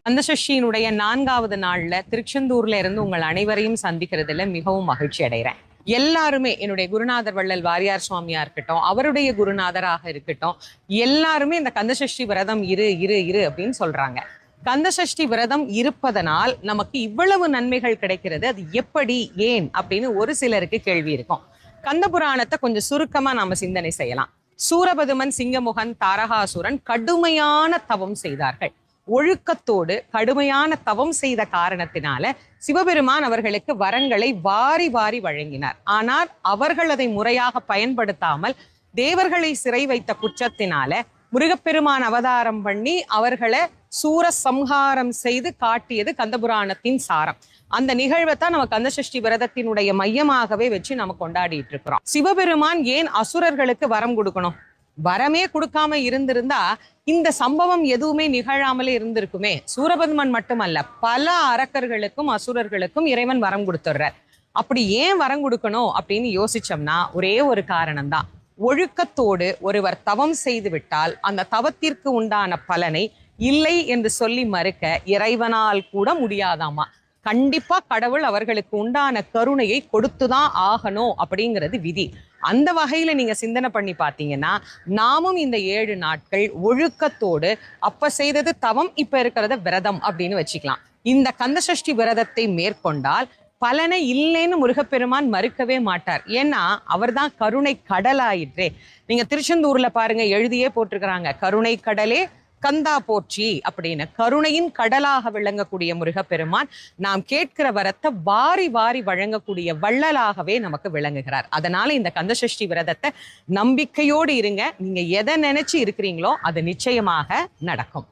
கந்தசஷ்டியினுடைய 4வது நாள்ல திருச்செந்தூர்ல இருந்து உங்கள் அனைவரையும் சந்திக்கிறதுல மிகவும் மகிழ்ச்சி அடைகிறேன். எல்லாருமே என்னுடைய குருநாதர் வள்ளல் வாரியார் சுவாமியா இருக்கட்டும், அவருடைய குருநாதராக இருக்கட்டும், எல்லாருமே இந்த கந்தசஷ்டி விரதம் இரு இரு இரு அப்படின்னு சொல்றாங்க. கந்தசஷ்டி விரதம் இருப்பதனால் நமக்கு இவ்வளவு நன்மைகள் கிடைக்கிறது, அது எப்படி, ஏன் அப்படின்னு ஒரு சிலருக்கு கேள்வி இருக்கும். கந்த புராணத்தை கொஞ்சம் சுருக்கமா நாம சிந்தனை செய்யலாம். சூரபதுமன், சிங்கமுகன், தாரகாசுரன் கடுமையான தவம் செய்தார்கள். ஒழுக்கத்தோடு கடுமையான தவம் செய்த காரணத்தினால சிவபெருமான் அவர்களுக்கு வரங்களை வாரி வாரி வழங்கினார். ஆனால் அவர்கள் அதை முறையாக பயன்படுத்தாமல் தேவர்களை சிறை வைத்த குற்றத்தினால முருகப்பெருமான் அவதாரம் பண்ணி அவர்களை சூர சம்ஹாரம் செய்து காட்டியது கந்தபுராணத்தின் சாரம். அந்த நிகழ்வை தான் நம்ம கந்தசஷ்டி விரதத்தினுடைய மையமாகவே வச்சு நம்ம கொண்டாடிட்டு இருக்கிறோம். சிவபெருமான் ஏன் அசுரர்களுக்கு வரம் கொடுக்கணும்? வரமே கொடுக்காம இருந்திருந்தா இந்த சம்பவம் எதுவுமே நிகழாமலே இருந்திருக்குமே. சூரபதுமன் மட்டுமல்ல, பல அரக்கர்களுக்கும் அசுரர்களுக்கும் இறைவன் வரம் கொடுத்துடுறார். அப்படி ஏன் வரம் கொடுக்கணும் அப்படின்னு யோசிச்சோம்னா ஒரே ஒரு காரணம் தான். ஒழுக்கத்தோடு ஒருவர் தவம் செய்து விட்டால் அந்த தவத்திற்கு உண்டான பலனை இல்லை என்று சொல்லி மறுக்க இறைவனால் கூட முடியாதாமா. கண்டிப்பா கடவுள் அவர்களுக்கு உண்டான கருணையை கொடுத்துதான் ஆகணும் அப்படிங்கிறது விதி. அந்த வகையில நீங்க சிந்தனை பண்ணி பார்த்தீங்கன்னா நாமும் இந்த 7 நாட்கள் ஒழுக்கத்தோடு அப்ப செய்தது தவம், இப்ப இருக்கிறத விரதம் அப்படின்னு வச்சுக்கலாம். இந்த கந்தசஷ்டி விரதத்தை மேற்கொண்டால் பலனை இல்லைன்னு முருகப்பெருமான் மறுக்கவே மாட்டார். ஏன்னா அவர் தான் கருணை கடலாயிற்றே. நீங்க திருச்செந்தூர்ல பாருங்க, எழுதியே போட்டிருக்கிறாங்க, கருணை கடலே கந்தா போற்றி அப்படின்னு. கருணையின் கடலாக விளங்கக்கூடிய முருகப்பெருமான் நாம் கேட்கிற வரத்தை வாரி வாரி வழங்கக்கூடிய வள்ளலாகவே நமக்கு விளங்குகிறார். அதனால இந்த கந்தசஷ்டி விரதத்தை நம்பிக்கையோடு இருங்க. நீங்க எதை நினைச்சு இருக்கிறீங்களோ அது நிச்சயமாக நடக்கும்.